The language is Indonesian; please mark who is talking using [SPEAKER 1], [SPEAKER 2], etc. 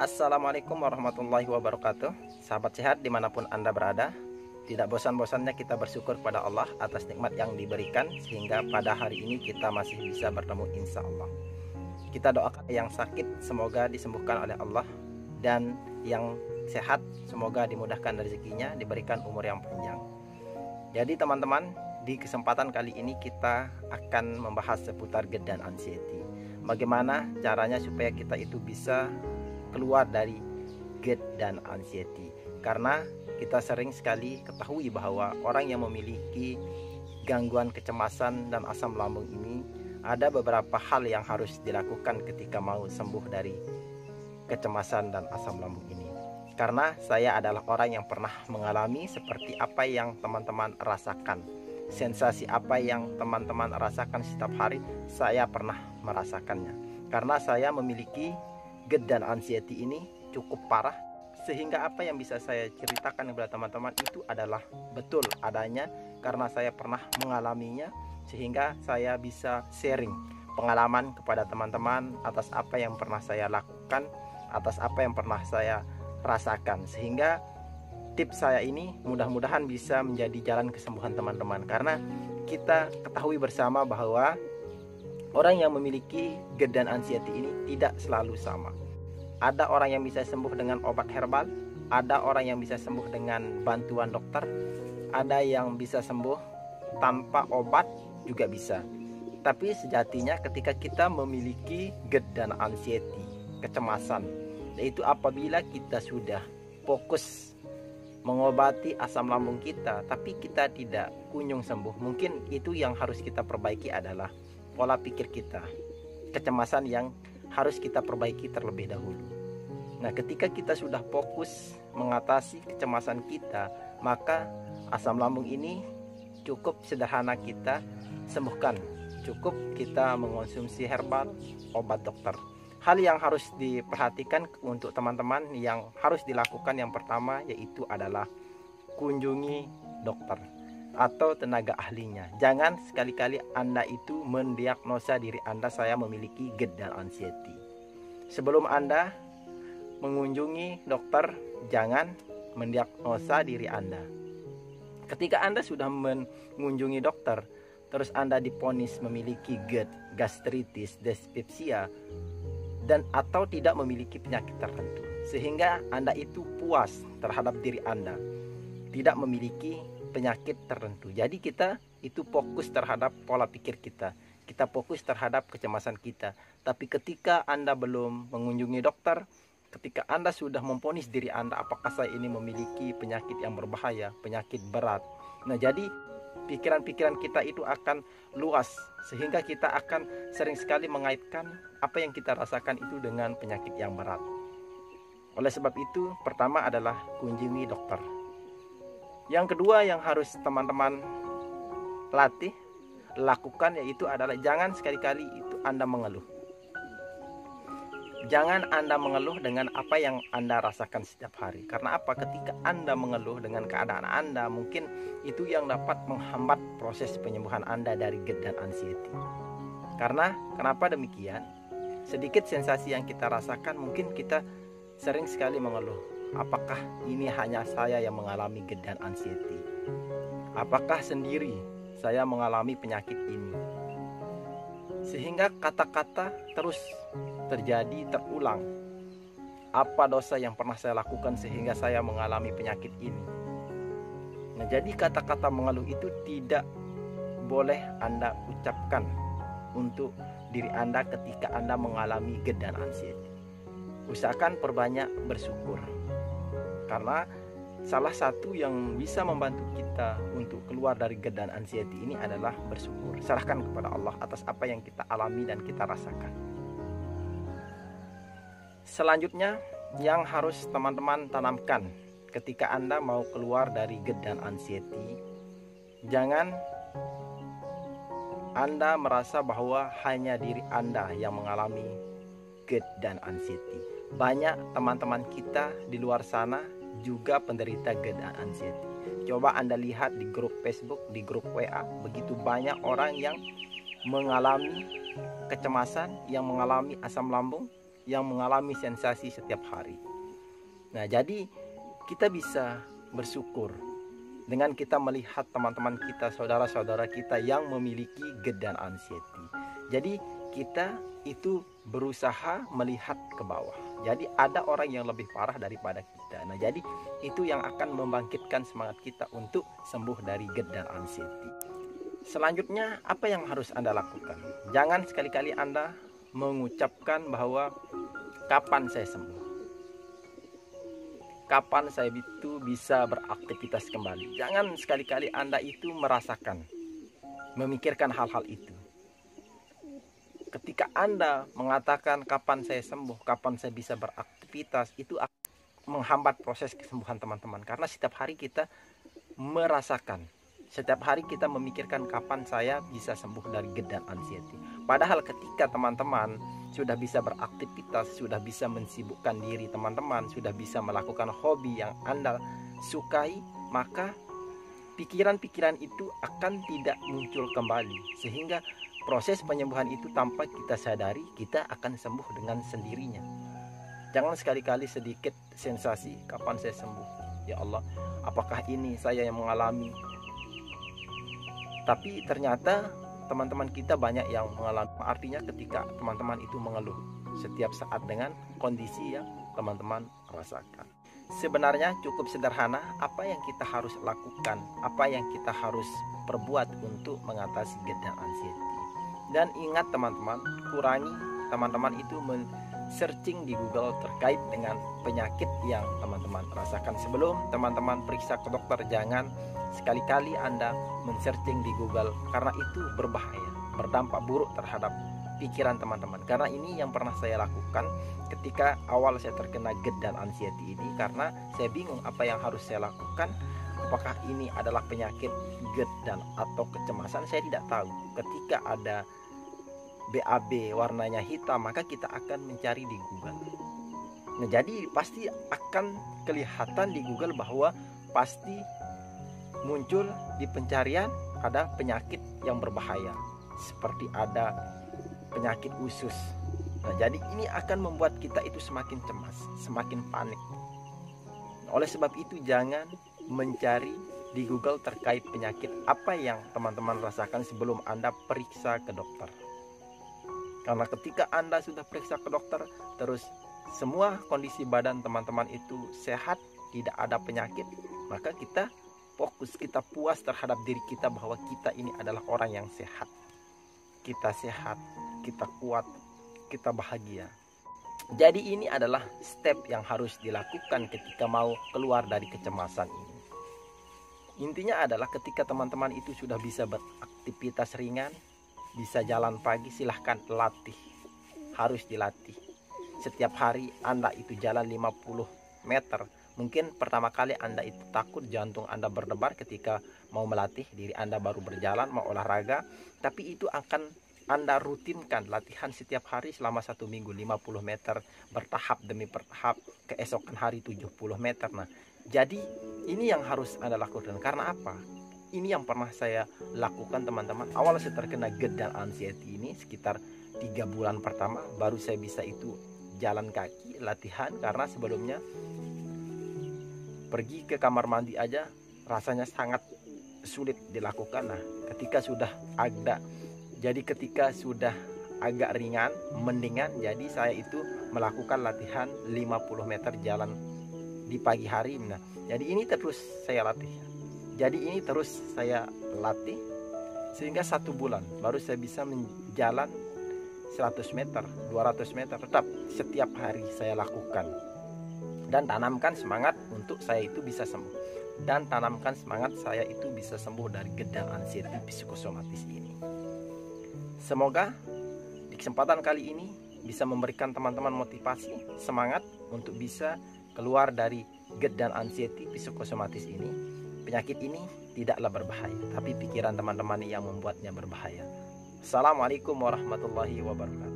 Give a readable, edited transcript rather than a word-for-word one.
[SPEAKER 1] Assalamualaikum warahmatullahi wabarakatuh. Sahabat sehat dimanapun Anda berada, tidak bosan-bosannya kita bersyukur kepada Allah atas nikmat yang diberikan, sehingga pada hari ini kita masih bisa bertemu insya Allah. Kita doakan yang sakit semoga disembuhkan oleh Allah, dan yang sehat semoga dimudahkan rezekinya, diberikan umur yang panjang. Jadi teman-teman, di kesempatan kali ini kita akan membahas seputar GERD dan anxiety. Bagaimana caranya supaya kita itu bisa keluar dari GERD dan anxiety. Karena kita sering sekali ketahui bahwa orang yang memiliki gangguan kecemasan dan asam lambung ini, ada beberapa hal yang harus dilakukan ketika mau sembuh dari kecemasan dan asam lambung ini. Karena saya adalah orang yang pernah mengalami seperti apa yang teman-teman rasakan. Sensasi apa yang teman-teman rasakan setiap hari, saya pernah merasakannya. Karena saya memiliki GERD dan anxiety ini cukup parah, sehingga apa yang bisa saya ceritakan kepada teman-teman itu adalah betul adanya karena saya pernah mengalaminya, sehingga saya bisa sharing pengalaman kepada teman-teman atas apa yang pernah saya lakukan, atas apa yang pernah saya rasakan, sehingga tips saya ini mudah-mudahan bisa menjadi jalan kesembuhan teman-teman. Karena kita ketahui bersama bahwa orang yang memiliki GERD dan anxiety ini tidak selalu sama. Ada orang yang bisa sembuh dengan obat herbal, ada orang yang bisa sembuh dengan bantuan dokter, ada yang bisa sembuh tanpa obat juga bisa. Tapi sejatinya ketika kita memiliki GERD dan anxiety, kecemasan, yaitu apabila kita sudah fokus mengobati asam lambung kita, tapi kita tidak kunjung sembuh, mungkin itu yang harus kita perbaiki adalah pola pikir kita, kecemasan yang harus kita perbaiki terlebih dahulu. Nah, ketika kita sudah fokus mengatasi kecemasan kita, maka asam lambung ini cukup sederhana kita sembuhkan. Cukup kita mengonsumsi herbal, obat dokter. Hal yang harus diperhatikan untuk teman-teman yang harus dilakukan yang pertama yaitu adalah kunjungi dokter atau tenaga ahlinya. Jangan sekali-kali Anda itu mendiagnosa diri Anda saya memiliki GERD dan anxiety. Sebelum Anda mengunjungi dokter, jangan mendiagnosa diri Anda. Ketika Anda sudah mengunjungi dokter, terus Anda diponis memiliki GERD, gastritis, dyspepsia, dan atau tidak memiliki penyakit tertentu, sehingga Anda itu puas terhadap diri Anda, tidak memiliki penyakit tertentu. Jadi kita itu fokus terhadap pola pikir kita, kita fokus terhadap kecemasan kita. Tapi ketika Anda belum mengunjungi dokter, ketika Anda sudah memvonis diri Anda apakah saya ini memiliki penyakit yang berbahaya, penyakit berat, nah jadi pikiran-pikiran kita itu akan luas, sehingga kita akan sering sekali mengaitkan apa yang kita rasakan itu dengan penyakit yang berat. Oleh sebab itu, pertama adalah kunjungi dokter. Yang kedua yang harus teman-teman lakukan yaitu adalah jangan sekali-kali itu Anda mengeluh. Jangan Anda mengeluh dengan apa yang Anda rasakan setiap hari. Karena apa? Ketika Anda mengeluh dengan keadaan Anda, mungkin itu yang dapat menghambat proses penyembuhan Anda dari GERD dan anxiety. Karena kenapa demikian? Sedikit sensasi yang kita rasakan, mungkin kita sering sekali mengeluh. Apakah ini hanya saya yang mengalami GERD dan anxiety? Apakah sendiri saya mengalami penyakit ini? Sehingga kata-kata terus terjadi, terulang. Apa dosa yang pernah saya lakukan sehingga saya mengalami penyakit ini? Nah, jadi kata-kata mengeluh itu tidak boleh Anda ucapkan untuk diri Anda ketika Anda mengalami GERD dan anxiety. Usahakan perbanyak bersyukur. Karena salah satu yang bisa membantu kita untuk keluar dari GERD dan anxiety ini adalah bersyukur. Serahkan kepada Allah atas apa yang kita alami dan kita rasakan. Selanjutnya yang harus teman-teman tanamkan ketika Anda mau keluar dari GERD dan anxiety, jangan Anda merasa bahwa hanya diri Anda yang mengalami GERD dan anxiety. Banyak teman-teman kita di luar sana juga penderita GERD dan anxiety. Coba Anda lihat di grup Facebook, di grup WA, begitu banyak orang yang mengalami kecemasan, yang mengalami asam lambung, yang mengalami sensasi setiap hari. Nah, jadi kita bisa bersyukur dengan kita melihat teman-teman kita, saudara-saudara kita yang memiliki GERD dan anxiety. Jadi kita itu berusaha melihat ke bawah. Jadi ada orang yang lebih parah daripada kita. Nah, jadi itu yang akan membangkitkan semangat kita untuk sembuh dari GERD dan anxiety. Selanjutnya, apa yang harus Anda lakukan? Jangan sekali-kali Anda mengucapkan bahwa kapan saya sembuh, kapan saya itu bisa beraktivitas kembali. Jangan sekali-kali Anda itu merasakan, memikirkan hal-hal itu. Ketika Anda mengatakan kapan saya sembuh, kapan saya bisa beraktivitas, itu akan menghambat proses kesembuhan teman-teman. Karena setiap hari kita merasakan, setiap hari kita memikirkan kapan saya bisa sembuh dari GERD dan anxiety. Padahal ketika teman-teman sudah bisa beraktivitas, sudah bisa mensibukkan diri teman-teman, sudah bisa melakukan hobi yang Anda sukai, maka pikiran-pikiran itu akan tidak muncul kembali. Sehingga proses penyembuhan itu tanpa kita sadari, kita akan sembuh dengan sendirinya. Jangan sekali-kali sedikit sensasi, kapan saya sembuh? Ya Allah, apakah ini saya yang mengalami? Tapi ternyata teman-teman kita banyak yang mengalami. Artinya ketika teman-teman itu mengeluh setiap saat dengan kondisi yang teman-teman rasakan. Sebenarnya cukup sederhana apa yang kita harus lakukan, apa yang kita harus perbuat untuk mengatasi GERD dan anxiety. Dan ingat teman-teman, kurangi teman-teman itu searching di Google terkait dengan penyakit yang teman-teman rasakan. Sebelum teman-teman periksa ke dokter, jangan sekali-kali Anda men-searching di Google, karena itu berbahaya, berdampak buruk terhadap pikiran teman-teman. Karena ini yang pernah saya lakukan ketika awal saya terkena GERD dan anxiety ini, karena saya bingung apa yang harus saya lakukan. Apakah ini adalah penyakit GERD dan atau kecemasan, saya tidak tahu. Ketika ada BAB warnanya hitam, maka kita akan mencari di Google. Nah, jadi pasti akan kelihatan di Google bahwa pasti muncul di pencarian ada penyakit yang berbahaya, seperti ada penyakit usus. Nah, jadi ini akan membuat kita itu semakin cemas, semakin panik. Oleh sebab itu, jangan mencari di Google terkait penyakit apa yang teman-teman rasakan sebelum Anda periksa ke dokter. Karena ketika Anda sudah periksa ke dokter, terus semua kondisi badan teman-teman itu sehat, tidak ada penyakit, maka kita fokus, kita puas terhadap diri kita bahwa kita ini adalah orang yang sehat. Kita sehat, kita kuat, kita bahagia. Jadi ini adalah step yang harus dilakukan ketika mau keluar dari kecemasan ini. Intinya adalah ketika teman-teman itu sudah bisa beraktivitas ringan, bisa jalan pagi, silahkan latih. Harus dilatih. Setiap hari Anda itu jalan 50 meter. Mungkin pertama kali Anda itu takut, jantung Anda berdebar ketika mau melatih, diri Anda baru berjalan, mau olahraga. Tapi itu akan Anda rutinkan latihan setiap hari selama 1 minggu, 50 meter bertahap demi bertahap, keesokan hari 70 meter. Nah, jadi ini yang harus Anda lakukan. Karena apa? Ini yang pernah saya lakukan teman-teman. Awal saya terkena GERD dan anxiety ini sekitar 3 bulan pertama baru saya bisa itu jalan kaki, latihan. Karena sebelumnya pergi ke kamar mandi aja rasanya sangat sulit dilakukan. Nah, ketika sudah agak ringan, mendingan, jadi saya itu melakukan latihan 50 meter jalan di pagi hari. Nah, jadi ini terus saya latih. Sehingga 1 bulan baru saya bisa menjalan 100 meter, 200 meter, tetap setiap hari saya lakukan. Dan tanamkan semangat untuk saya itu bisa sembuh. Dan tanamkan semangat saya itu bisa sembuh dari GERD dan anxiety psikosomatis ini. Semoga di kesempatan kali ini bisa memberikan teman-teman motivasi, semangat untuk bisa keluar dari GERD dan anxiety psikosomatis ini. Penyakit ini tidaklah berbahaya, tapi pikiran teman-teman yang membuatnya berbahaya. Assalamualaikum warahmatullahi wabarakatuh.